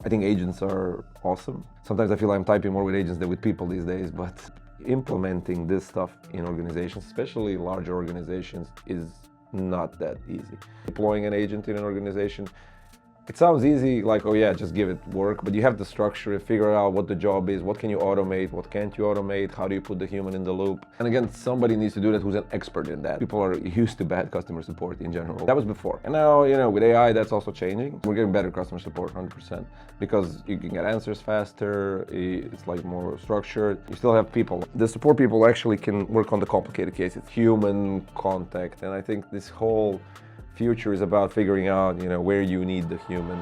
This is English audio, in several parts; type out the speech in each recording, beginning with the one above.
I think agents are awesome. Sometimes I feel I'm typing more with agents than with people these days, but implementing this stuff in organizations, especially larger organizations, is not that easy. Deploying an agent in an organization, it sounds easy, like, oh yeah, just give it work, but you have to structure it, figure out what the job is, what can you automate, what can't you automate, how do you put the human in the loop. And again, somebody needs to do that who's an expert in that. People are used to bad customer support in general. That was before. And now, with AI, that's also changing. We're getting better customer support, 100%, because you can get answers faster, it's like more structured. You still have people. The support people actually can work on the complicated cases, human contact, and I think this whole future is about figuring out, where you need the human.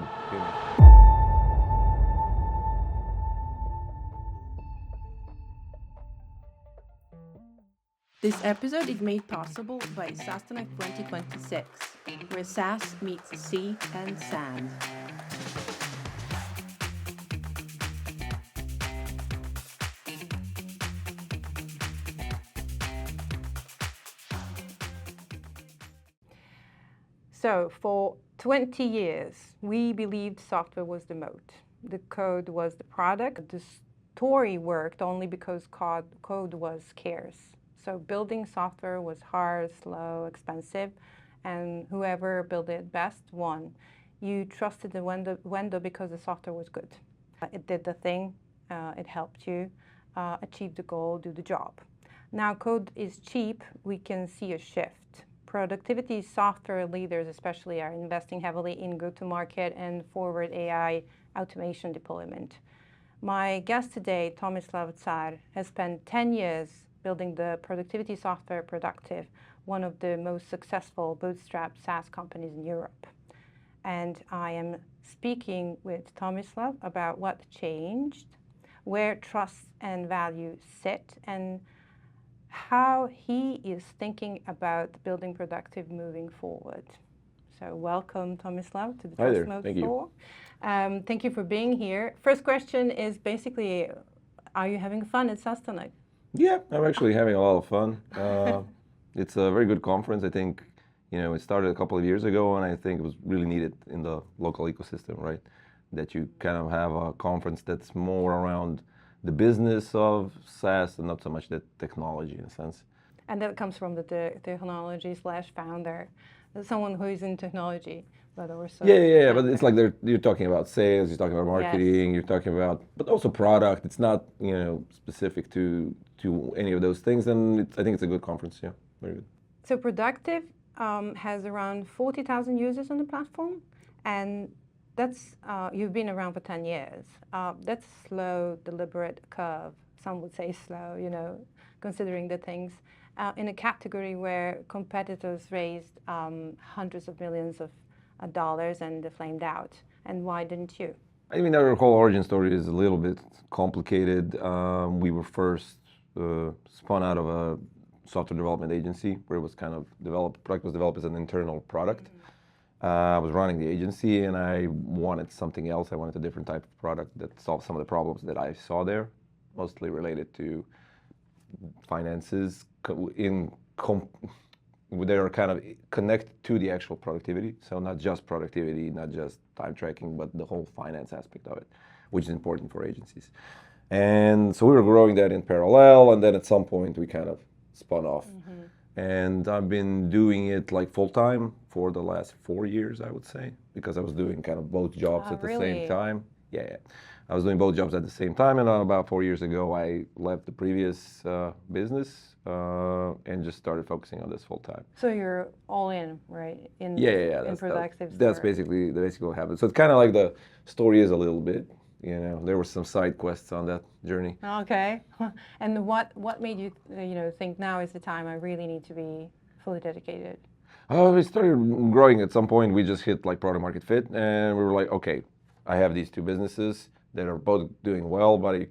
This episode is made possible by SaaS 2026, where SaaS meets sea and sand. So for 20 years, we believed software was the moat. The code was the product. The story worked only because code was scarce. So building software was hard, slow, expensive, and whoever built it best won. You trusted the vendor because the software was good. It did the thing, it helped you achieve the goal, do the job. Now code is cheap, we can see a shift. Productivity software leaders especially are investing heavily in go-to-market and forward AI automation deployment. My guest today, Tomislav Car, has spent 10 years building the productivity software Productive, one of the most successful Bootstrap SaaS companies in Europe. And I am speaking with Tomislav about what changed, where trust and value sit, and how he is thinking about building Productive moving forward. So welcome, Tomislav, to the Trust Moat Podcast. Thank you for being here. First question is basically, are you having fun at SaaS tonight? Yeah, I'm actually having a lot of fun. It's a very good conference. I think, it started a couple of years ago, and I think it was really needed in the local ecosystem, right? That you kind of have a conference that's more around the business of SaaS and not so much the technology in a sense. And that comes from the technology/founder, someone who is in technology, but also... Yeah, but it's like you're talking about sales, you're talking about marketing, yes. You're talking about, but also product. It's not, specific to any of those things, and I think it's a good conference, yeah, very good. So Productive has around 40,000 users on the platform, and that's, you've been around for 10 years. That's a slow, deliberate curve. Some would say slow, considering the things. In a category where competitors raised hundreds of millions of dollars and they flamed out. And why didn't you? I mean, our whole origin story is a little bit complicated. We were first spun out of a software development agency where it was kind of product was developed as an internal product. Mm-hmm. I was running the agency and I wanted something else. I wanted a different type of product that solved some of the problems that I saw there, mostly related to finances they are kind of connected to the actual productivity. So not just productivity, not just time tracking, but the whole finance aspect of it, which is important for agencies. And so we were growing that in parallel, and then at some point we kind of spun off. Mm-hmm. And I've been doing it like full-time for the last 4 years, I would say, because I was doing kind of both jobs at the same time. Yeah. I was doing both jobs at the same time, and about 4 years ago, I left the previous business and just started focusing on this full-time. So you're all in, right? In Productive. That's basically what happened. So it's kind of like the story is a little bit. There were some side quests on that journey. Okay. And what made you, think now is the time I really need to be fully dedicated? We started growing at some point. We just hit like product market fit, and we were like, okay, I have these two businesses that are both doing well, but I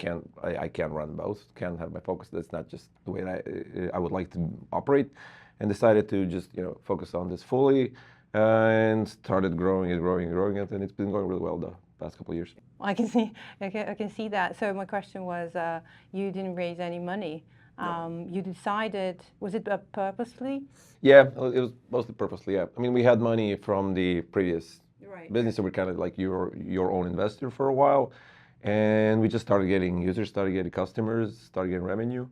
can't run both. Can't have my focus. That's not just the way I would like to operate, and decided to just focus on this fully, and started growing it, and it's been going really well the past couple of years. I can see that. So my question was, you didn't raise any money. No. You decided, was it purposely? Yeah, it was mostly purposely, yeah. I mean, we had money from the previous business, so we're kind of like your own investor for a while. And we just started getting users, started getting customers, started getting revenue.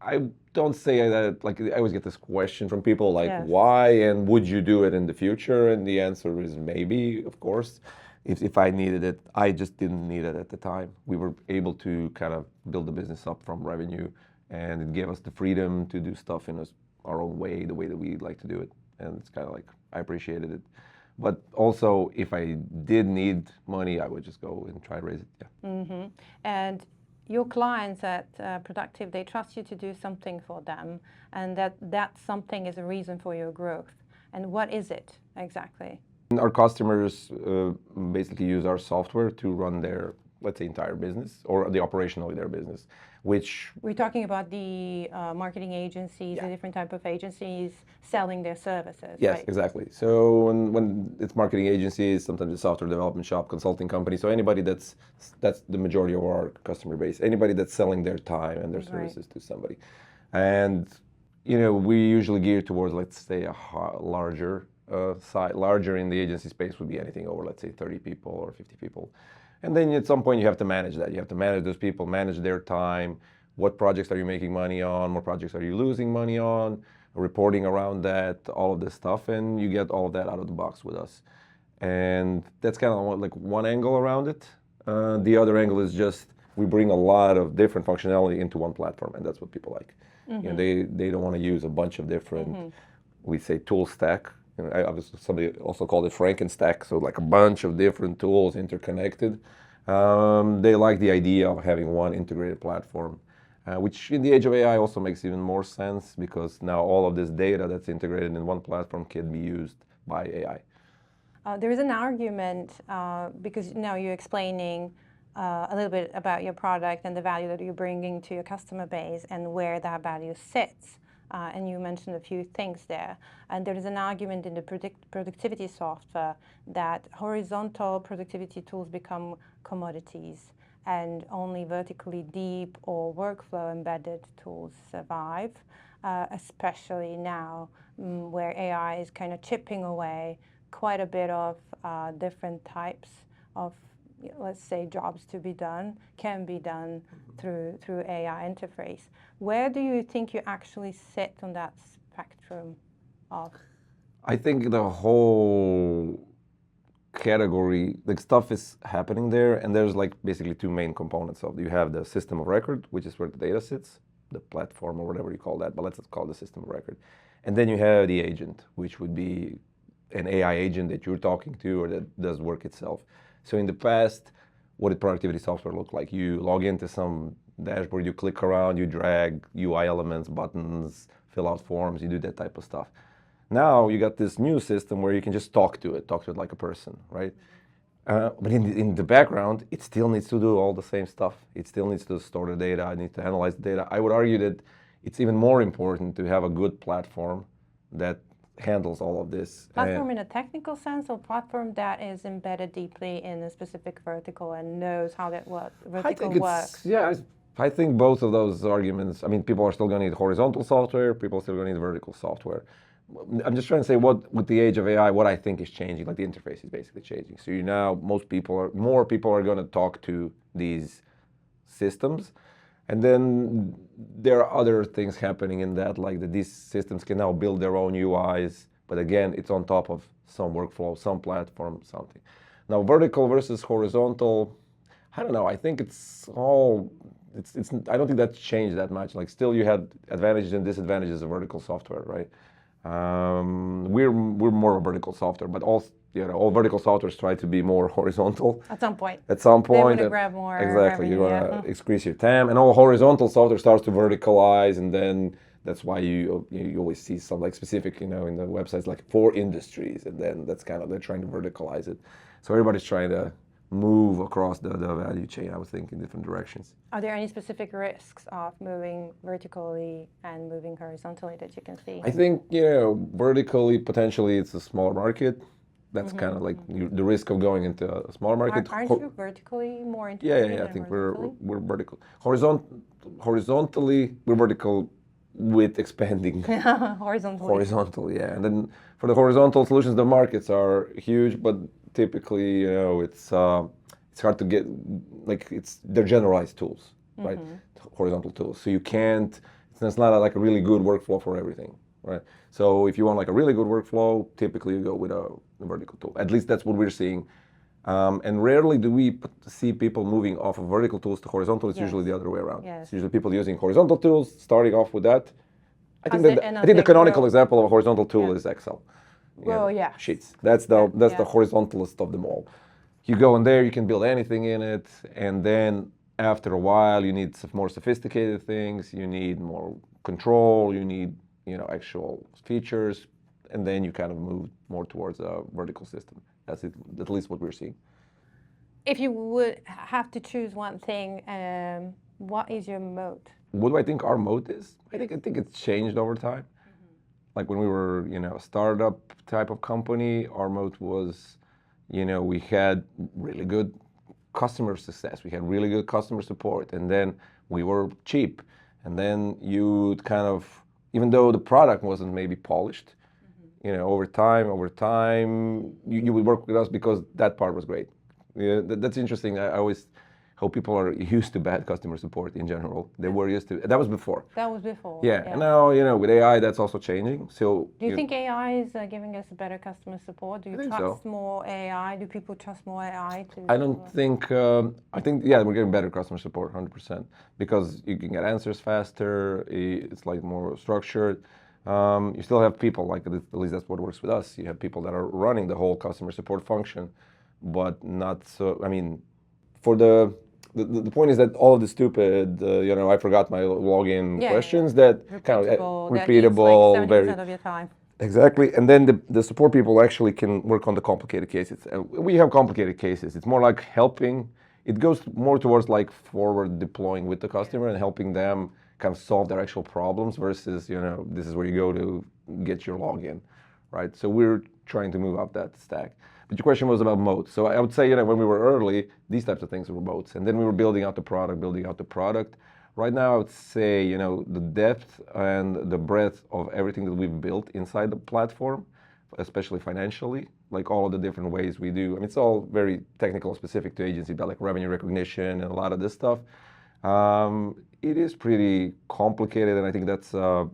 I don't say that, like, I always get this question from people, like, why and would you do it in the future? And the answer is maybe, of course. If I needed it, I just didn't need it at the time. We were able to kind of build the business up from revenue, and it gave us the freedom to do stuff in our own way, the way that we like to do it. And it's kind of like, I appreciated it. But also, if I did need money, I would just go and try to raise it. And your clients at Productive, they trust you to do something for them, and that something is a reason for your growth. And what is it exactly? Our customers basically use our software to run their, let's say, entire business, or the operation of their business, which... We're talking about the marketing agencies, the different type of agencies selling their services. Yes, right? Exactly. So when it's marketing agencies, sometimes it's software development shop, consulting company. So anybody that's the majority of our customer base. Anybody that's selling their time and their services to somebody. And, we usually gear towards, let's say, a larger side. Larger in the agency space would be anything over, let's say, 30 people or 50 people. And then at some point you have to manage that. You have to manage those people, manage their time. What projects are you making money on? What projects are you losing money on? Reporting around that, all of this stuff. And you get all of that out of the box with us. And that's kind of like one angle around it. The other angle is just we bring a lot of different functionality into one platform, and that's what people like. They don't want to use a bunch of different, we say, tool stack. Somebody also called it Frankenstack, so like a bunch of different tools interconnected. They like the idea of having one integrated platform, which in the age of AI also makes even more sense, because now all of this data that's integrated in one platform can be used by AI. There is an argument, because now you're explaining a little bit about your product and the value that you're bringing to your customer base and where that value sits. And you mentioned a few things there. And there is an argument in the productivity software that horizontal productivity tools become commodities, and only vertically deep or workflow embedded tools survive, especially now where AI is kind of chipping away quite a bit of different types of, let's say, jobs to be done, can be done through AI interface. Where do you think you actually sit on that spectrum of? I think the whole category, like, stuff is happening there, and there's like basically two main components of it. You have the system of record, which is where the data sits, the platform or whatever you call that, but let's just call it the system of record. And then you have the agent, which would be an AI agent that you're talking to or that does work itself. So in the past, what did productivity software look like? You log into some dashboard, you click around, you drag UI elements, buttons, fill out forms, you do that type of stuff. Now you got this new system where you can just talk to it like a person, right? But in the background, it still needs to do all the same stuff. It still needs to store the data, it needs to analyze the data. I would argue that it's even more important to have a good platform that handles all of this. Platform in a technical sense, or platform that is embedded deeply in a specific vertical and knows how that vertical works? Yeah, I think both of those arguments. I mean, people are still going to need horizontal software, people are still going to need vertical software. I'm just trying to say, what with the age of AI, what I think is changing, like the interface is basically changing. So more people are going to talk to these systems. And then there are other things happening in that, like that these systems can now build their own UIs, but again, it's on top of some workflow, some platform, something. Now, vertical versus horizontal, I don't know. I think I don't think that's changed that much. Like, still you had advantages and disadvantages of vertical software, right? We're more a vertical software, but all vertical softwares try to be more horizontal. At some point. They want to grab more. Exactly. You want to increase your TAM, and all horizontal software starts to verticalize, and then that's why you always see some like specific, in the websites, like for industries, and then that's kind of, they're trying to verticalize it. So everybody's trying to move across the value chain, I would think, in different directions. Are there any specific risks of moving vertically and moving horizontally that you can see? I think, vertically, potentially it's a smaller market. That's kind of like the risk of going into a smaller market. Aren't you vertically more integrated? Yeah. I think we're vertical. Horizontally, we're vertical with expanding horizontally. yeah. And then for the horizontal solutions, the markets are huge, but typically, it's hard to get, like, they're generalized tools, right? Horizontal tools. So you can't, it's not like a really good workflow for everything, right? So if you want like a really good workflow, typically you go with a vertical tool. At least that's what we're seeing. And rarely do we see people moving off of vertical tools to horizontal. It's usually the other way around. It's usually people using horizontal tools, starting off with that. I think the canonical example of a horizontal tool is Excel. Sheets. That's the horizontalist of them all. You go in there, you can build anything in it, and then after a while, you need some more sophisticated things. You need more control. You need actual features, and then you kind of move more towards a vertical system. That's it, at least what we're seeing. If you would have to choose one thing, what is your moat? What do I think our moat is? I think it's changed over time. Like when we were, a startup type of company, our moat was, we had really good customer success. We had really good customer support, and then we were cheap. And then you kind of, even though the product wasn't maybe polished, over time, you would work with us because that part was great. Yeah, that's interesting. I always hope people are used to bad customer support in general. They were used to, that was before. Yeah, and now, with AI, that's also changing. So do you think AI is giving us better customer support? Do you trust more AI? Do people trust more AI? I don't think, I think, yeah, we're getting better customer support, 100%, because you can get answers faster, it's like more structured. You still have people, like, at least that's what works with us. You have people that are running the whole customer support function, but not so, for the point is that all of the stupid, I forgot my login questions that kind of repeatable, that like 70% of your time. Exactly, and then the support people actually can work on the complicated cases. We have complicated cases. It's more like helping. It goes more towards like forward deploying with the customer and helping them kind of solve their actual problems versus, this is where you go to get your login, right? So we're trying to move up that stack. But your question was about moats. So I would say, when we were early, these types of things were moats. And then we were building out the product. Right now, I would say, the depth and the breadth of everything that we've built inside the platform, especially financially, like all of the different ways we do. It's all very technical, specific to agency, but like revenue recognition and a lot of this stuff. It is pretty complicated, and I think that's a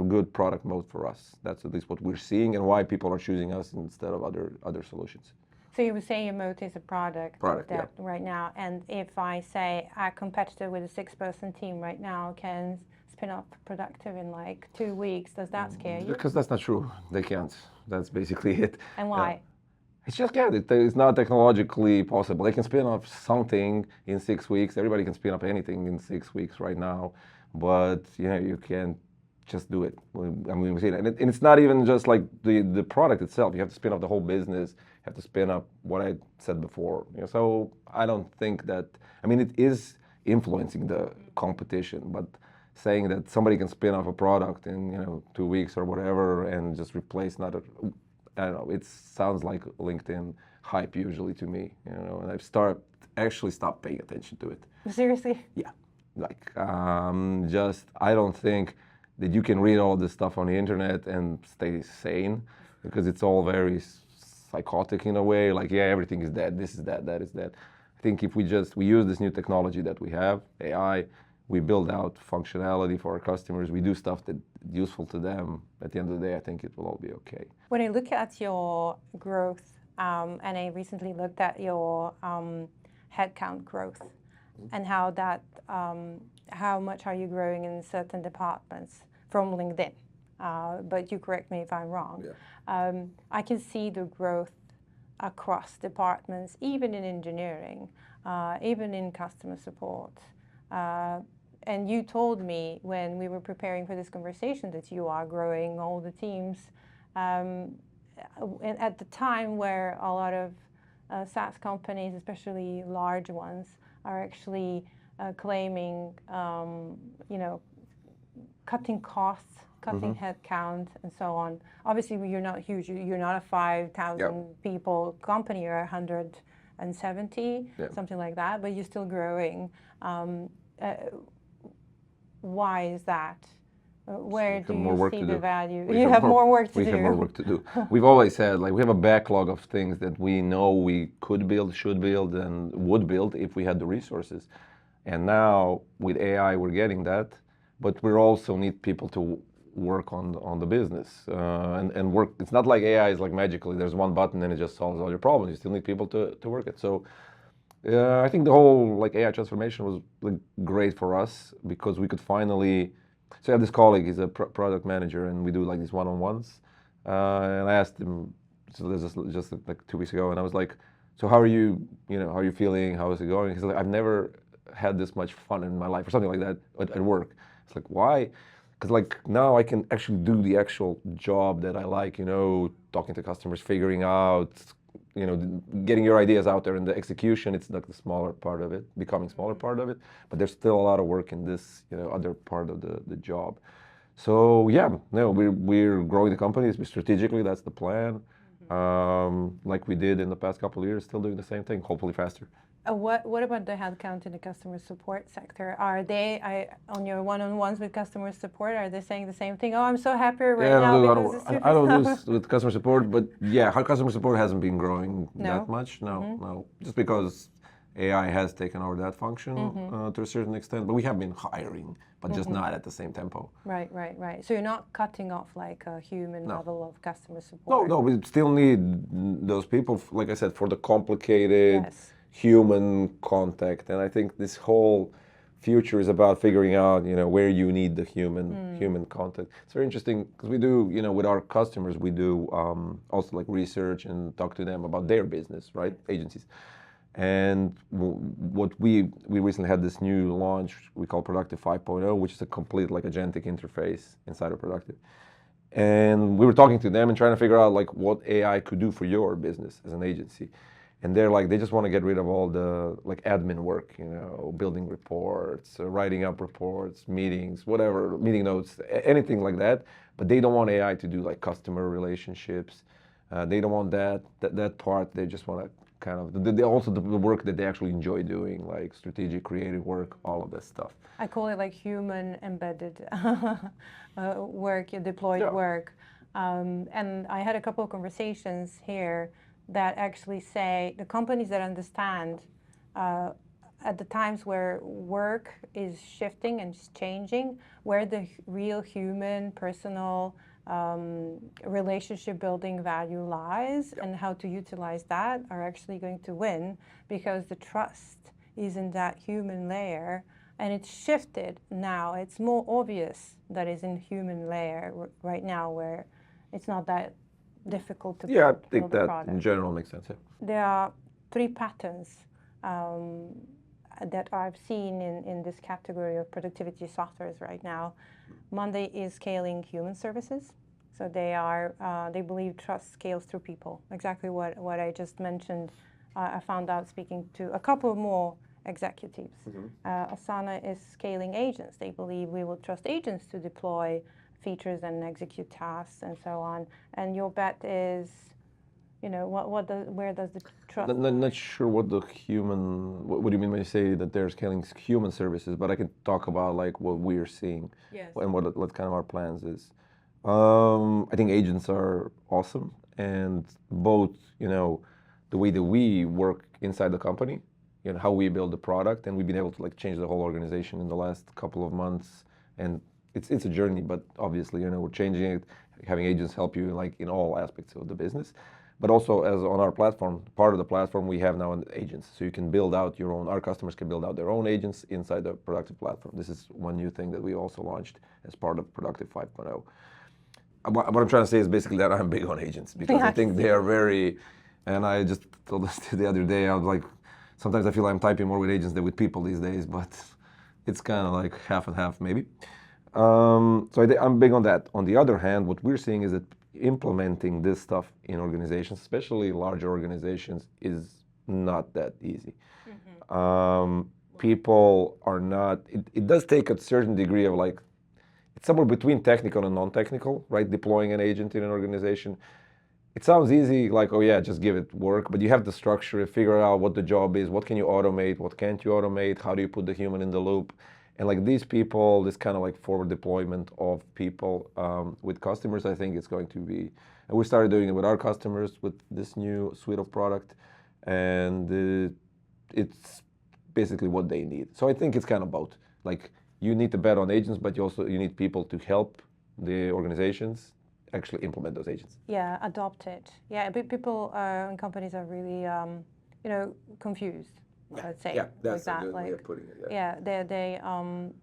good product moat for us. That's at least what we're seeing and why people are choosing us instead of other solutions. So you would say your moat is a product right now, and if I say our competitor with a 6-person team right now can spin up productive in like 2 weeks, does that scare you? Because that's not true. They can't. That's basically it. And why? It's just it's not technologically possible. They can spin up something in 6 weeks. Everybody can spin up anything in 6 weeks right now, but you can't just do it. We've seen it, and it's not even just like the product itself. You have to spin up the whole business. You have to spin up what I said before. So I don't think that. It is influencing the competition, but saying that somebody can spin off a product in 2 weeks or whatever and just replace I don't know. It sounds like LinkedIn hype usually to me, and I've actually stopped paying attention to it. Seriously? Yeah, like I don't think that you can read all this stuff on the internet and stay sane, because it's all very psychotic in a way. Like, yeah, everything is dead. This is dead. That is dead. I think if we use this new technology that we have, AI. We build out functionality for our customers. We do stuff that's useful to them. At the end of the day, I think it will all be okay. When I look at your growth, and I recently looked at your headcount growth, and how much are you growing in certain departments from LinkedIn? But you correct me if I'm wrong. Yeah. I can see the growth across departments, even in engineering, even in customer support. And you told me when we were preparing for this conversation that you are growing all the teams at the time where a lot of SaaS companies, especially large ones, are actually claiming, cutting costs, cutting headcount, and so on. Obviously, you're not huge. You're not a 5,000 people company. You're 170, something like that, but you're still growing. Why is that? Where We do have more you work see to the do. value? We You have more work to we do. have more work to do. We've always said, like, we have a backlog of things that we know we could build, should build, and would build if we had the resources. And now with AI, we're getting that, but we also need people to work on the business and work. It's not like AI is like magically there's one button and it just solves all your problems. You still need people to work it. So I think the whole like AI transformation was like great for us because we could finally. So I have this colleague, he's a product manager, and we do like these one-on-ones. And I asked him, so this is just like 2 weeks ago, and I was like, so how are you? You know, how are you feeling? How is it going? He's like, I've never had this much fun in my life, or something like that, at work. It's like, why? Because like now I can actually do the actual job that I like. You know, talking to customers, figuring out, you know, getting your ideas out there, and the execution, it's like the smaller part of it, becoming smaller part of it, but there's still a lot of work in this, you know, other part of the job. So yeah, no, we're growing the company strategically, that's the plan. Like we did in the past couple of years, still doing the same thing, hopefully faster. What about the headcount in the customer support sector? Are they on your one-on-ones with customer support? Are they saying the same thing? Oh, I'm so happy right now because it's super I don't do slow. this with customer support, but yeah, how customer support hasn't been growing No? that much. No, just because AI has taken over that function to a certain extent, but we have been hiring, but just not at the same tempo. Right. So you're not cutting off like a human No. level of customer support. No, we still need those people, like I said, for the complicated Yes. human contact. And I think this whole future is about figuring out, you know, where you need the human contact. It's very interesting because we do, you know, with our customers, we do also like research and talk to them about their business, right? Agencies. And what we recently had this new launch we call Productive 5.0, which is a complete like agentic interface inside of Productive. And we were talking to them and trying to figure out like what AI could do for your business as an agency. And they're like, they just want to get rid of all the like admin work, you know, building reports, writing up reports, meetings, whatever, meeting notes, anything like that. But they don't want AI to do like customer relationships. They don't want that part. They just want to kind of, they also the work that they actually enjoy doing, like strategic, creative work, all of this stuff. I call it like human embedded work, deployed work. And I had a couple of conversations here that actually say the companies that understand at the times where work is shifting and changing, where the real human, personal relationship building value lies and how to utilize that are actually going to win because the trust is in that human layer. And it's shifted now. It's more obvious that it's in human layer right now where it's not that difficult to I think build a that product. in general makes sense. Yeah. There are 3 patterns that I've seen in this category of productivity softwares right now. Monday is scaling human services. So they believe trust scales through people. Exactly what I just mentioned. I found out speaking to a couple more executives. Asana is scaling agents. They believe we will trust agents to deploy features and execute tasks and so on. And your bet is, you know, where does the trust? Not sure what the human. What do you mean when you say that they're scaling human services? But I can talk about like what we're seeing and what kind of our plans is. I think agents are awesome, and both, you know, the way that we work inside the company, you know, how we build the product, and we've been able to like change the whole organization in the last couple of months. And it's a journey, but obviously, you know, we're changing it, having agents help you like in all aspects of the business. But also as on our platform, part of the platform we have now agents. So you can build out your own, our customers can build out their own agents inside the Productive platform. This is one new thing that we also launched as part of Productive 5.0. What I'm trying to say is basically that I'm big on agents because I think they are very, and I just told this the other day, I was like, sometimes I feel I'm typing more with agents than with people these days, but it's kind of like half and half maybe. So I'm big on that. On the other hand, what we're seeing is that implementing this stuff in organizations, especially larger organizations, is not that easy. People are not, it does take a certain degree of like, it's somewhere between technical and non-technical, right? Deploying an agent in an organization. It sounds easy, like, oh yeah, just give it work, but you have to structure it, figure out what the job is, what can you automate, what can't you automate, how do you put the human in the loop? And like these people, this kind of like forward deployment of people with customers, I think it's going to be, and we started doing it with our customers with this new suite of product, and it's basically what they need. So I think it's kind of both. Like you need to bet on agents, but you need people to help the organizations actually implement those agents. Yeah, adopt it. Yeah, people and companies are really, confused. Let's say, yeah, that's like a good that. way Like, of putting it. yeah,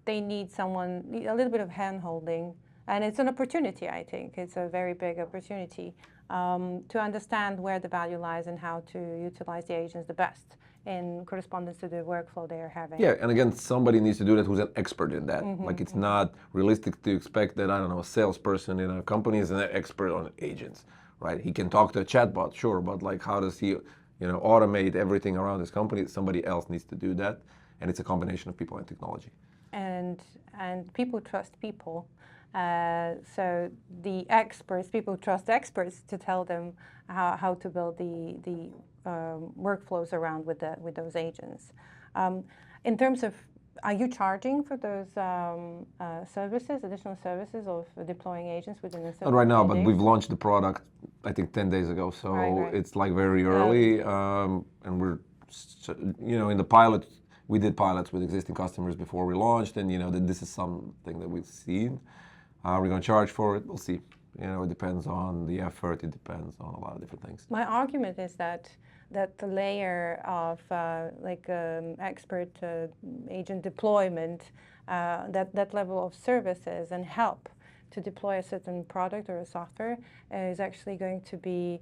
they need someone, a little bit of hand holding, and it's an opportunity. I think it's a very big opportunity to understand where the value lies and how to utilize the agents the best in correspondence to the workflow they are having. Yeah, and again, somebody needs to do that who's an expert in that. Like it's not realistic to expect that, I don't know, a salesperson in a company is an expert on agents, right? He can talk to a chatbot, sure, but like how does he, automate everything around his company? Somebody else needs to do that, and it's a combination of people and technology. And people trust people. So the experts, people trust experts to tell them how to build the workflows around with those agents. In terms of, are you charging for those services, additional services of deploying agents within a certain Not right now, but days? we've launched the product, I think 10 days ago, so Right. it's like very early, and we're, in the pilot, we did pilots with existing customers before we launched, and that this is something that we've seen. We're going to charge for it, we'll see. It depends on the effort, it depends on a lot of different things. My argument is that the layer of expert agent deployment, that level of services and help to deploy a certain product or a software is actually going to be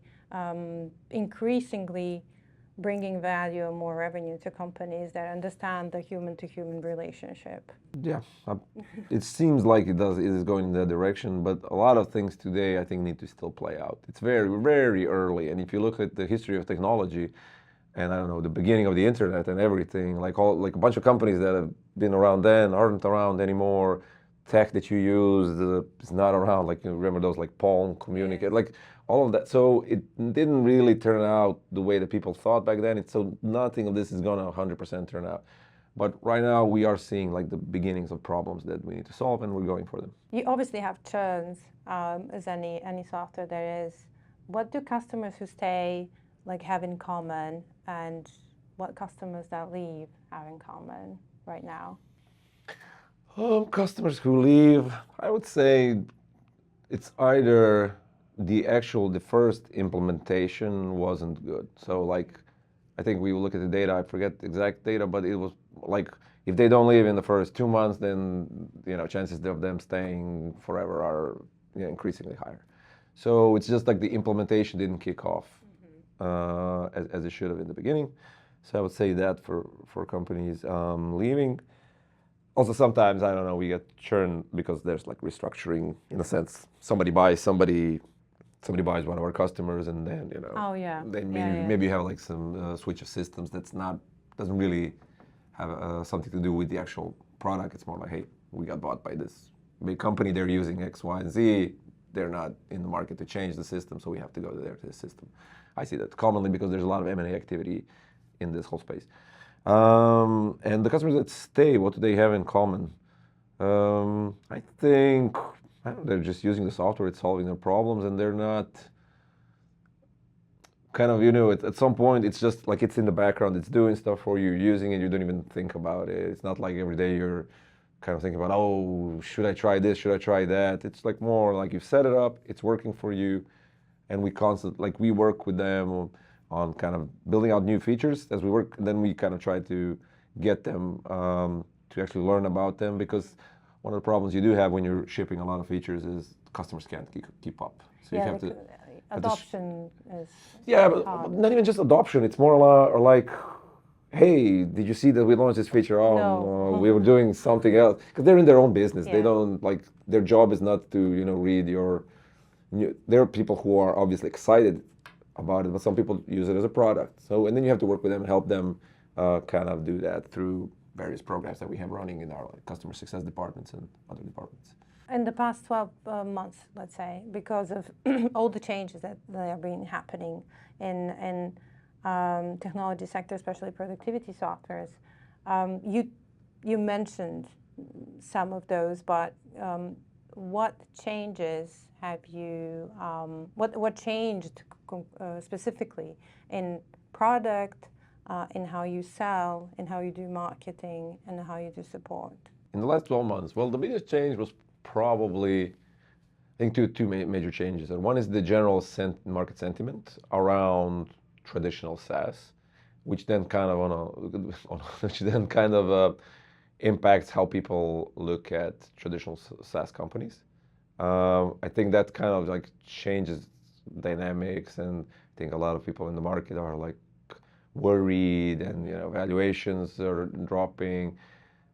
increasingly bringing value and more revenue to companies that understand the human-to-human relationship. Yeah, it seems like it is going in that direction, but a lot of things today I think need to still play out. It's very, very early, and if you look at the history of technology, and I don't know, the beginning of the internet and everything, like a bunch of companies that have been around then aren't around anymore. Tech that you use is not around. Like, remember those like Palm Communicate, like all of that. So it didn't really turn out the way that people thought back then. So nothing of this is gonna 100% turn out. But right now we are seeing like the beginnings of problems that we need to solve, and we're going for them. You obviously have churns, as any software there is. What do customers who stay have in common, and what customers that leave have in common right now? Customers who leave, I would say it's either the first implementation wasn't good. So I think we look at the data, I forget the exact data, but it was like, if they don't leave in the first 2 months, then, chances of them staying forever are increasingly higher. So it's just like the implementation didn't kick off as it should have in the beginning. So I would say that for companies leaving. Also, sometimes, I don't know, we get churn because there's like restructuring in a sense. Somebody buys one of our customers, and then, Oh, yeah. Maybe you have like some switch of systems doesn't really have something to do with the actual product. It's more like, hey, we got bought by this big company, they're using X, Y, and Z. They're not in the market to change the system, so we have to go there to the system. I see that commonly because there's a lot of M&A activity in this whole space. And the customers that stay, what do they have in common? I think they're just using the software, it's solving their problems, and they're not kind of, at some point, it's just like it's in the background, it's doing stuff for you, you're using it, you don't even think about it. It's not like every day you're kind of thinking about, oh, should I try this, should I try that? It's like more like you've set it up, it's working for you, and we work with them on kind of building out new features as we work. Then we kind of try to get them to actually learn about them, because one of the problems you do have when you're shipping a lot of features is customers can't keep up. So yeah, you have to adoption is but hard. not even just adoption. It's more like, hey, did you see that we launched this feature? Oh, No. we were doing something else, because they're in their own business. Yeah. They don't their job is not to read your. There are people who are obviously excited about it, but some people use it as a product. So, and then you have to work with them and help them kind of do that through various programs that we have running in our customer success departments and other departments. In the past 12 months, let's say, because of all the changes that have been happening in technology sector, especially productivity softwares, you mentioned some of those, but what changes have you, what changed specifically in product, in how you sell, in how you do marketing, and how you do support? In the last 12 months, well, the biggest change was probably, I think, two major changes. And one is the general market sentiment around traditional SaaS, which then kind of impacts how people look at traditional SaaS companies. I think that kind of like changes dynamics, and I think a lot of people in the market are like worried, and valuations are dropping,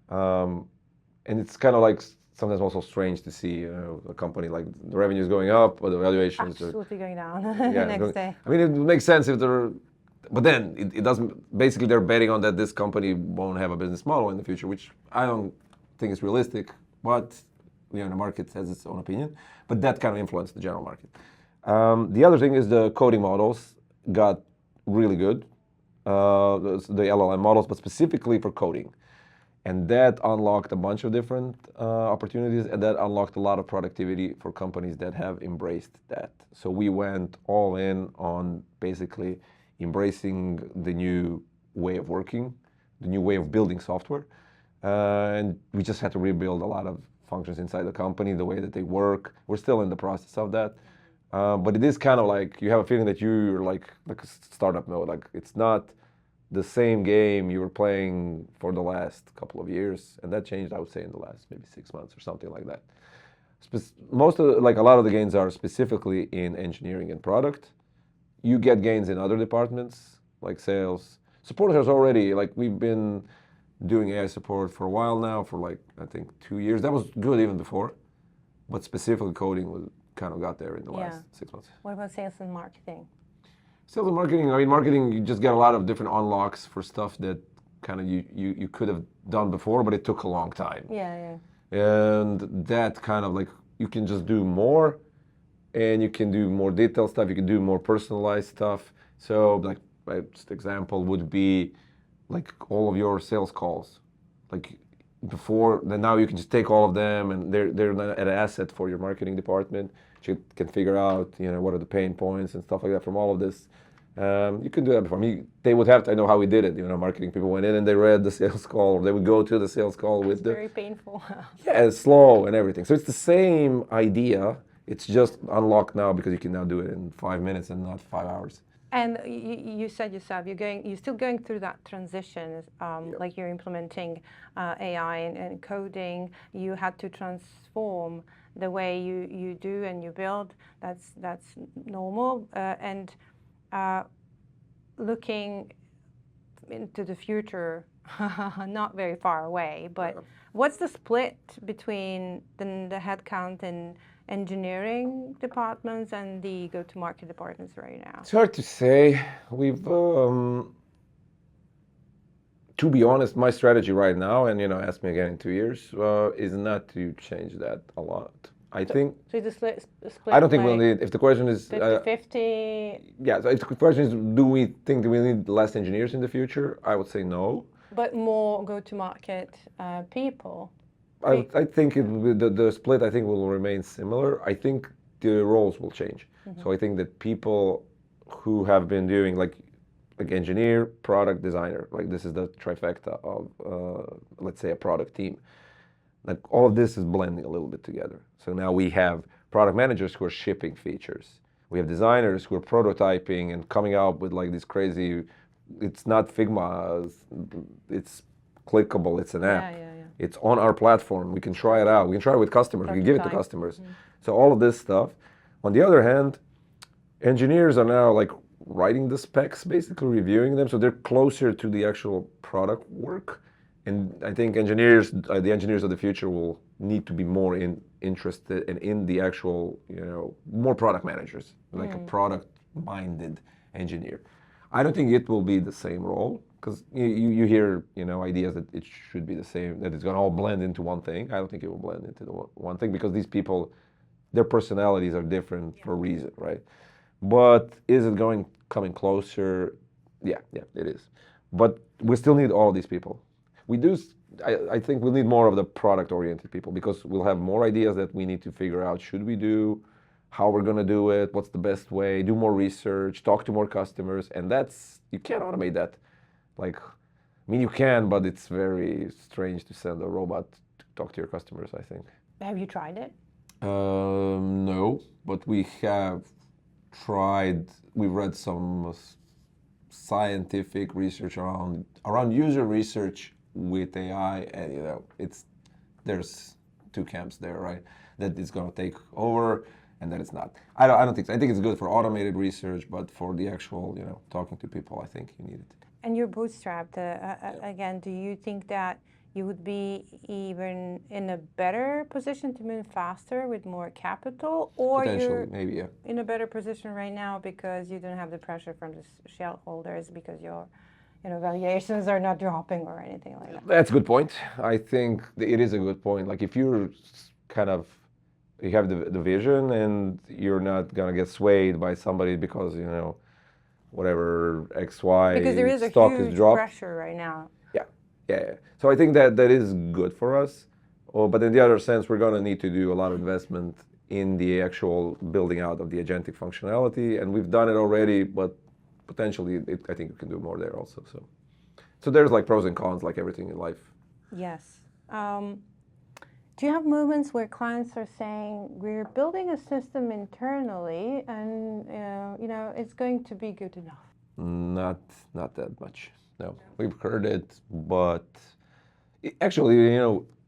and it's kind of like sometimes also strange to see a company like the revenue is going up, but the valuations absolutely going down yeah, next day. I mean, it makes sense if they're, but then it doesn't. Basically, they're betting on that this company won't have a business model in the future, which I don't think is realistic. But the market has its own opinion. But that kind of influenced the general market. The other thing is the coding models got really good, the LLM models, but specifically for coding. And that unlocked a bunch of different opportunities, and that unlocked a lot of productivity for companies that have embraced that. So we went all in on basically embracing the new way of working, the new way of building software. And we just had to rebuild a lot of functions inside the company, the way that they work. We're still in the process of that. But it is kind of like you have a feeling that you're like a startup mode. Like it's not the same game you were playing for the last couple of years, and that changed, I would say, in the last maybe 6 months or something like that. A lot of the gains are specifically in engineering and product. You get gains in other departments like sales. Support has already, like we've been doing AI support for a while now, for like I think 2 years. That was good even before, but specifically coding was kind of got there in the last 6 months. What about sales and marketing? Sales and marketing, I mean, marketing, you just get a lot of different unlocks for stuff that kind of you could have done before, but it took a long time. Yeah. And that kind of like, you can just do more, and you can do more detailed stuff, you can do more personalized stuff. So like, my just example would be like all of your sales calls. Like before, then now you can just take all of them, and they're an asset for your marketing department. You can figure out, what are the pain points and stuff like that from all of this. You can do that before. I mean, they would have to, I know how we did it. Marketing people went in and they read the sales call, or they would go to the sales call with very painful. Yeah, it's slow and everything. So it's the same idea. It's just unlocked now because you can now do it in 5 minutes and not 5 hours. And you said yourself, you're still going through that transition, like you're implementing AI and coding. You had to transform the way you do and you build. That's normal. And looking into the future, not very far away, but what's the split between the headcount and engineering departments and the go-to-market departments right now? It's hard to say. We've, to be honest, my strategy right now, and ask me again in 2 years, is not to change that a lot. I think. So the split. I don't think we'll need. If the question is 50-50. Yeah. So if the question is, do we think that we need less engineers in the future? I would say no. But more go-to-market people. I think the split, I think, will remain similar. I think the roles will change. Mm-hmm. So I think that people who have been doing like engineer, product, designer, like this is the trifecta of let's say a product team. Like all of this is blending a little bit together. So now we have product managers who are shipping features. We have designers who are prototyping and coming out with like this crazy. It's not Figma. It's clickable. It's an app. Yeah. It's on our platform. We can try it out. We can try it with customers. We can give it to customers. Mm-hmm. So all of this stuff. On the other hand, engineers are now like writing the specs, basically reviewing them. So they're closer to the actual product work. And I think the engineers of the future will need to be more interested in the actual, more product managers, like a product-minded engineer. I don't think it will be the same role, because you hear, ideas that it should be the same, that it's going to all blend into one thing. I don't think it will blend into one thing, because these people, their personalities are different for a reason, right? But is it coming closer? Yeah, it is. But we still need all these people. We do I think we'll need more of the product-oriented people because we'll have more ideas that we need to figure out, should we do, how we're going to do it, what's the best way, do more research, talk to more customers, and you can't automate that. Like, I mean, you can, but it's very strange to send a robot to talk to your customers, I think. Have you tried it? No, but we have tried, we've read some scientific research around user research with AI, and there's two camps there, right? That it's going to take over, and that it's not. I don't think so. I think it's good for automated research, but for the actual, talking to people, I think you need it. And you're bootstrapped. Again, do you think that you would be even in a better position to move faster with more capital, or you're maybe, yeah, in a better position right now because you don't have the pressure from the shareholders because your valuations are not dropping or anything like that? That's a good point. I think it is a good point. Like if you're you have the vision and you're not gonna get swayed by somebody because whatever XY because there is a stock huge is dropped. pressure right now. Yeah. So I think that is good for us. But in the other sense, we're going to need to do a lot of investment in the actual building out of the agentic functionality. And we've done it already, but potentially I think we can do more there also. So there's like pros and cons, like everything in life. Yes. Do you have moments where clients are saying, we're building a system internally and it's going to be good enough? Not that much. No, we've heard it, but actually,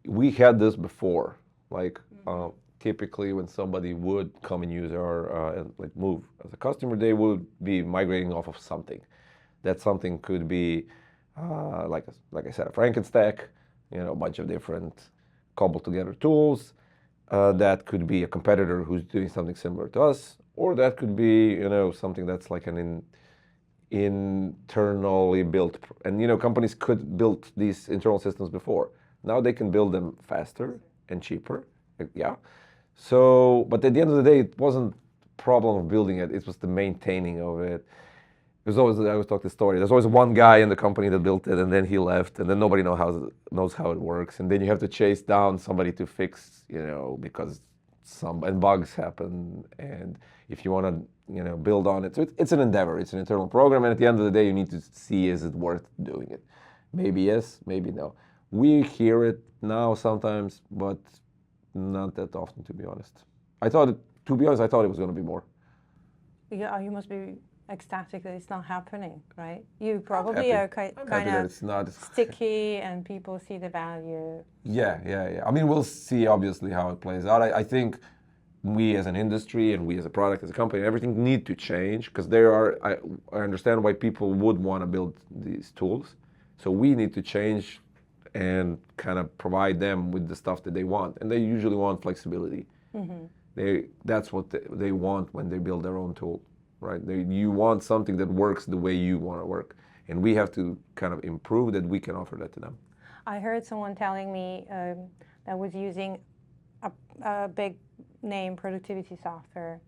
we had this before. Like typically, when somebody would come and use our move as a customer, they would be migrating off of something. That something could be like I said, a Frankenstack, a bunch of different cobbled together tools. That could be a competitor who's doing something similar to us, or that could be something that's like an internally built, and companies could build these internal systems before. Now they can build them faster and cheaper. Yeah. So, but at the end of the day, it wasn't a problem of building it. It was the maintaining of it. I always talk the story. There's always one guy in the company that built it, and then he left, and then nobody knows how it works, and then you have to chase down somebody to fix, because and bugs happen, and if you want to build on it. So it's an endeavor. It's an internal program, and at the end of the day, you need to see, is it worth doing it? Maybe yes, maybe no. We hear it now sometimes, but not that often, to be honest. I thought it was going to be more. Yeah, you must be ecstatic that it's not happening, right? You probably are kind of it's not sticky, and people see the value. Yeah. I mean, we'll see obviously how it plays out. I think we as an industry and we as a product, as a company, everything need to change, because I understand why people would want to build these tools. So we need to change and kind of provide them with the stuff that they want, and they usually want flexibility. Mm-hmm. That's what they want when they build their own tool. Right? You want something that works the way you want to work. And we have to kind of improve that we can offer that to them. I heard someone telling me that was using a big name productivity software.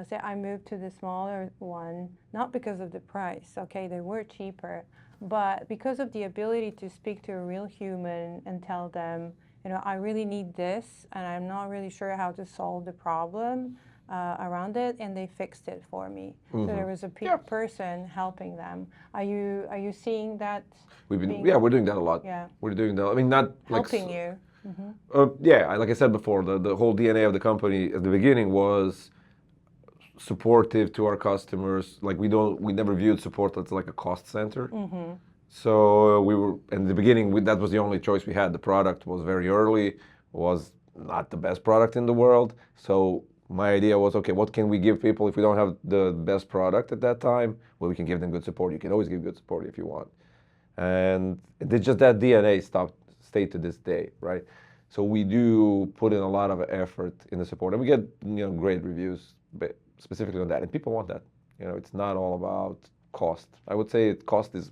Say I moved to the smaller one, not because of the price. Okay, they were cheaper, but because of the ability to speak to a real human and tell them, I really need this, and I'm not really sure how to solve the problem around it, and they fixed it for me. Mm-hmm. So there was a person helping them. Are you seeing that? We're doing that a lot. Yeah, we're doing that. I mean, not helping you. Mm-hmm. Like I said before, the whole DNA of the company at the beginning was supportive to our customers. Like we never viewed support as like a cost center. Mm-hmm. So we were in the beginning. That was the only choice we had. The product was very early, was not the best product in the world. So my idea was, okay, what can we give people if we don't have the best product at that time? Well, we can give them good support. You can always give good support if you want. And it's just that DNA stayed to this day, right? So we do put in a lot of effort in the support, and we get great reviews, but specifically on that. And people want that. It's not all about cost. I would say cost is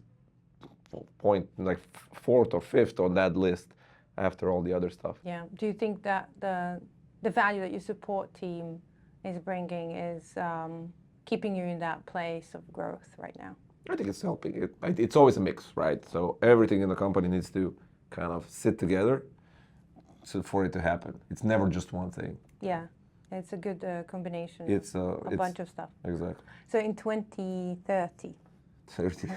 point like fourth or fifth on that list after all the other stuff. Yeah. Do you think that the value that your support team is bringing is keeping you in that place of growth right now? I think it's helping. It's always a mix, right? So everything in the company needs to kind of sit together for it to happen. It's never just one thing. Yeah, it's a good combination. It's a bunch of stuff. Exactly. So in 2030. 30.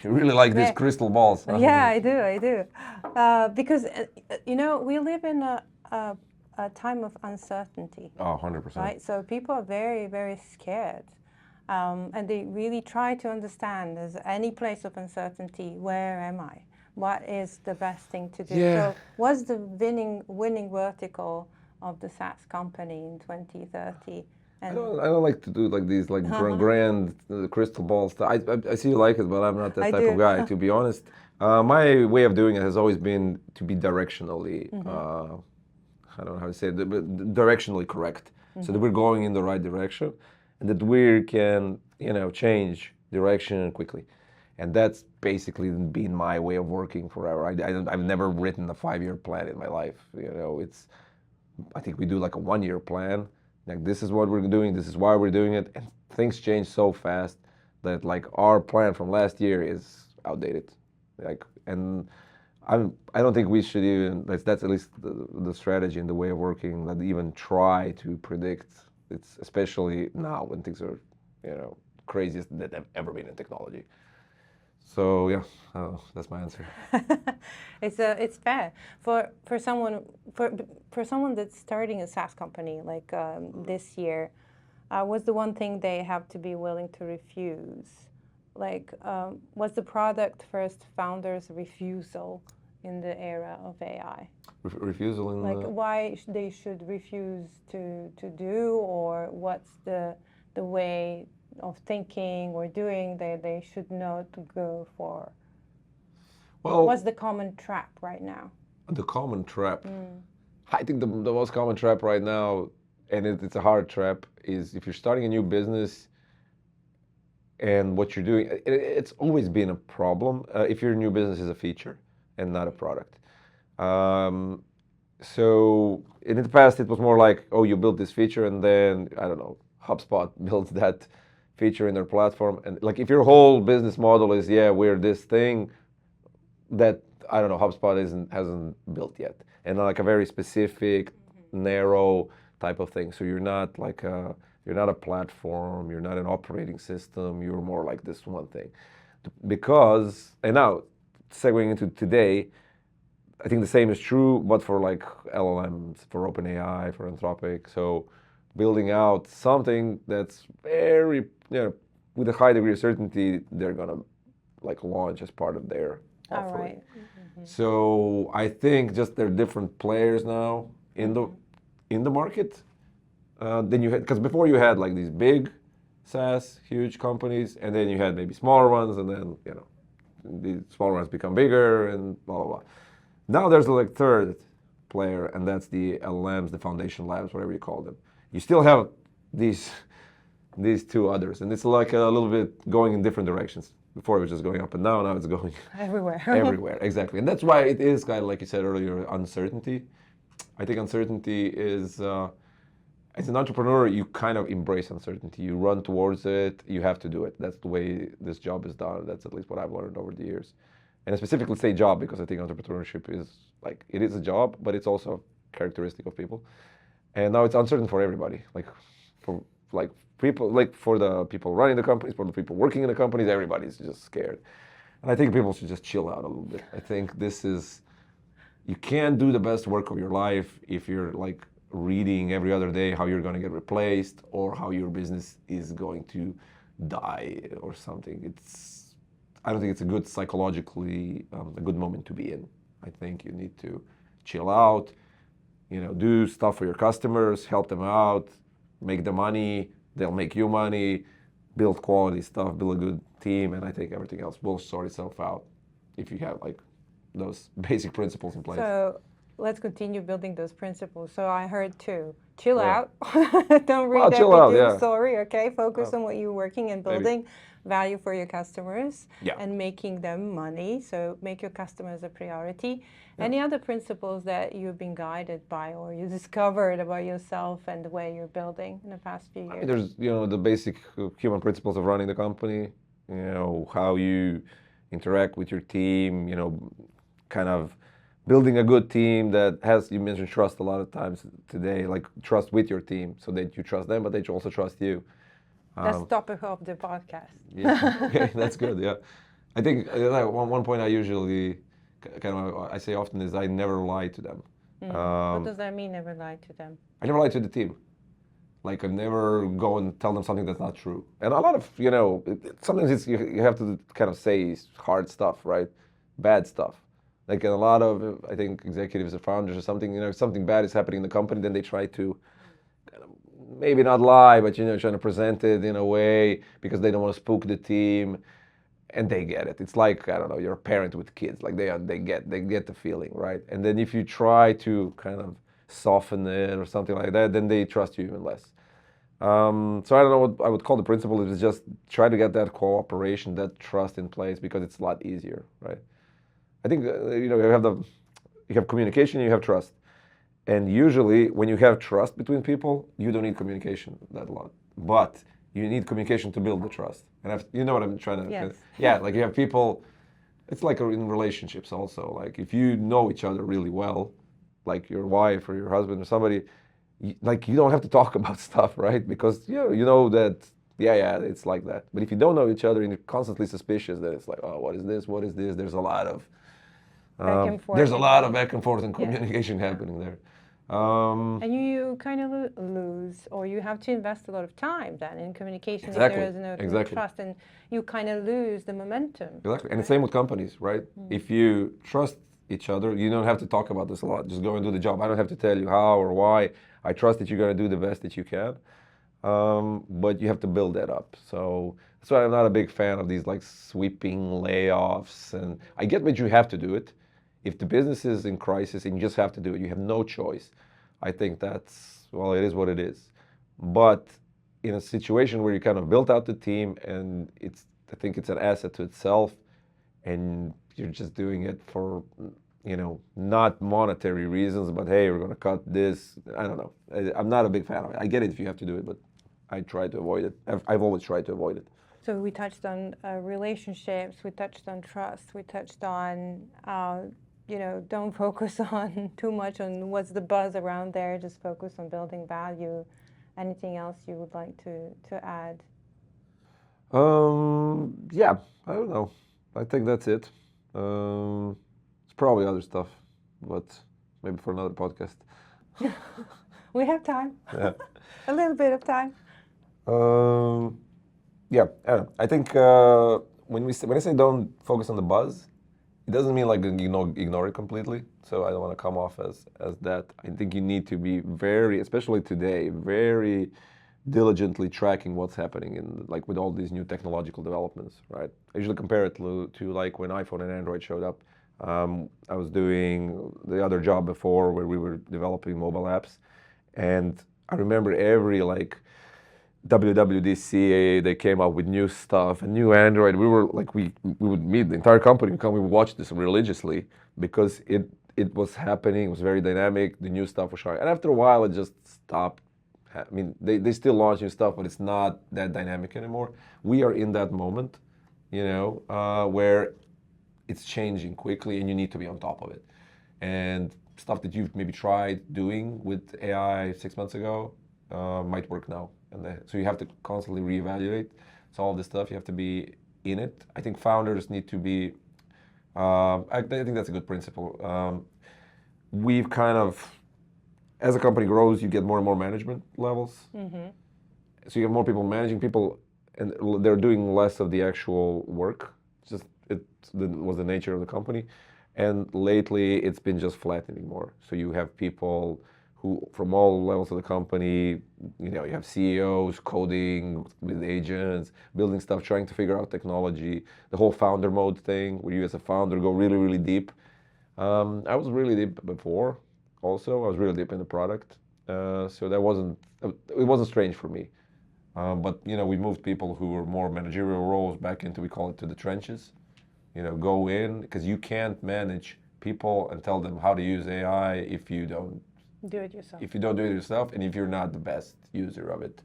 You really like these crystal balls. Huh? Yeah, I do. Because, we live in a time of uncertainty. Oh, 100%. Right? So people are very, very scared. And they really try to understand, is any place of uncertainty, where am I? What is the best thing to do? Yeah. So what's the winning vertical of the SaaS company in 2030? I don't like to do like these grand crystal balls. I see you like it, but I'm not that type of guy, to be honest. My way of doing it has always been to be directionally, I don't know how to say it, but directionally correct. So that we're going in the right direction and that we can, change direction quickly. And that's basically been my way of working forever. I've never written a 5-year plan in my life. I think we do like a 1-year plan. Like, this is what we're doing, this is why we're doing it, and things change so fast that like our plan from last year is outdated. And I don't think we should even. That's at least the strategy and the way of working. That even try to predict. It's especially now when things are, craziest that they've ever been in technology. So yeah, that's my answer. It's fair for someone that's starting a SaaS company like this year. What's the one thing they have to be willing to refuse? Like, what's the product first founder's refusal in the era of AI? Refusal in like why they should refuse to do, or what's the way of thinking or doing that they should not go for? Well, what's the common trap right now? The common trap. I think the most common trap right now, and it's a hard trap, is if you're starting a new business and what you're doing, it's always been a problem if your new business is a feature and not a product. So in the past, it was more like, oh, you built this feature and then, I don't know, HubSpot builds that feature in their platform. And like, if your whole business model is, we're this thing that, I don't know, HubSpot hasn't built yet. And like a very specific, narrow type of thing. So you're not like you're not a platform, you're not an operating system, you're more like this one thing. Because, and now, segueing into today, I think the same is true, but for like LLMs, for OpenAI, for Anthropic. So building out something that's very, with a high degree of certainty, they're gonna like launch as part of their offering. All right. So I think just there are different players now in the market than you had, because before you had like these big SaaS, huge companies, and then you had maybe smaller ones, and then the smaller ones become bigger, and blah blah blah. Now there's a like third player, and that's the LLMs, the foundation labs, whatever you call them. You still have these two others, and it's like a little bit going in different directions. Before it was just going up and down, now it's going everywhere. Everywhere, exactly. And that's why it is kind of, like you said earlier, uncertainty. I think uncertainty is, as an entrepreneur, you kind of embrace uncertainty. You run towards it, you have to do it. That's the way this job is done. That's at least what I've learned over the years. And I specifically say job because I think entrepreneurship is like, it is a job, but it's also a characteristic of people. And now it's uncertain for everybody. For the people running the companies, for the people working in the companies, everybody's just scared. And I think people should just chill out a little bit. I think you can't do the best work of your life if you're like reading every other day how you're going to get replaced or how your business is going to die or something. I don't think it's a good psychologically, a good moment to be in. I think you need to chill out, do stuff for your customers, help them out, make the money, they'll make you money, build quality stuff, build a good team, and I think everything else will sort itself out if you have like those basic principles in place. So let's continue building those principles. So I heard too, chill out, don't read every doom story, okay? Focus on what you're working and building value for your customers and making them money. So make your customers a priority. Any other principles that you've been guided by or you discovered about yourself and the way you're building in the past few years? There's, the basic human principles of running the company, how you interact with your team, kind of building a good team that has, you mentioned trust a lot of times today, like trust with your team so that you trust them, but they also trust you. That's the topic of the podcast. Yeah, okay, that's good, yeah. I think one point I usually kind of, I say often is I never lie to them. What does that mean, never lie to them? I never lie to the team. Like I never go and tell them something that's not true. And a lot of, sometimes you have to kind of say hard stuff, right? Bad stuff. Like in a lot of, I think, executives or founders or something, if something bad is happening in the company, then they try to kind of maybe not lie, but, trying to present it in a way because they don't want to spook the team. And they get it. It's like, I don't know, you're a parent with kids. Like they get the feeling, right? And then if you try to kind of soften it or something like that, then they trust you even less. So I don't know what I would call the principle is just try to get that cooperation, that trust in place because it's a lot easier, right? I think you have communication, you have trust, and usually when you have trust between people, you don't need communication that a lot, but you need communication to build the trust. And you know what I'm trying to? Yes. Yeah, like you have people. It's like in relationships also. Like if you know each other really well, like your wife or your husband or somebody, you don't have to talk about stuff, right? Because you know that it's like that. But if you don't know each other and you're constantly suspicious, then it's like, oh, what is this? What is this? There's a lot of back and forth. There's a lot of back and forth and communication happening there. And you kind of lose, or you have to invest a lot of time then in communication if there is no trust, and you kind of lose the momentum. Exactly, and the same with companies, right? If you trust each other, you don't have to talk about this a lot. Just go and do the job. I don't have to tell you how or why. I trust that you're going to do the best that you can, but you have to build that up. So that's why I'm not a big fan of these like sweeping layoffs. And I get that you have to do it. If the business is in crisis and you just have to do it, you have no choice. I think it is what it is. But in a situation where you kind of built out the team and I think it's an asset to itself and you're just doing it for, not monetary reasons, but hey, we're going to cut this. I don't know. I'm not a big fan of it. I get it if you have to do it, but I try to avoid it. I've always tried to avoid it. So we touched on relationships, we touched on trust, we touched on don't focus on too much on what's the buzz around there, just focus on building value. Anything else you would like to add? Yeah, I don't know. I think that's it. It's probably other stuff, but maybe for another podcast. We have time. Yeah. A little bit of time. Yeah, I don't know. I think when I say don't focus on the buzz, it doesn't mean like ignore it completely. So I don't want to come off as that. I think you need to be especially today, very diligently tracking what's happening with all these new technological developments, right? I usually compare it to like when iPhone and Android showed up. I was doing the other job before where we were developing mobile apps, and I remember every WWDC, they came up with new stuff and new Android. We were like, we would meet the entire company, we would watch this religiously because it was happening, it was very dynamic, the new stuff was showing. And after a while, it just stopped. I mean, they still launch new stuff, but it's not that dynamic anymore. We are in that moment, where it's changing quickly and you need to be on top of it. And stuff that you've maybe tried doing with AI 6 months ago might work now. So you have to constantly reevaluate. So all this stuff, you have to be in it. I think founders need to be, I think that's a good principle. We've kind of, as a company grows, you get more and more management levels. Mm-hmm. So you have more people managing people, and they're doing less of the actual work. It was the nature of the company. And lately, it's been just flattening more. So you have people who, from all levels of the company, you have CEOs coding with agents, building stuff, trying to figure out technology, the whole founder mode thing, where you as a founder go really, really deep. I was really deep before also. I was really deep in the product. So it wasn't strange for me. But, we moved people who were more managerial roles back into, we call it, to the trenches. Go in, because you can't manage people and tell them how to use AI if you don't do it yourself. If you don't do it yourself, and if you're not the best user of it.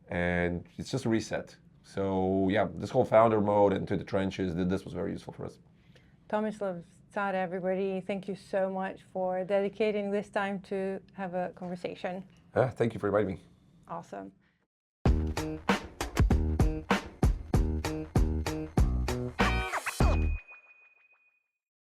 And it's just a reset. So yeah, this whole founder mode and to the trenches, this was very useful for us. Tomislav, Car, everybody, thank you so much for dedicating this time to have a conversation. Thank you for inviting me. Awesome.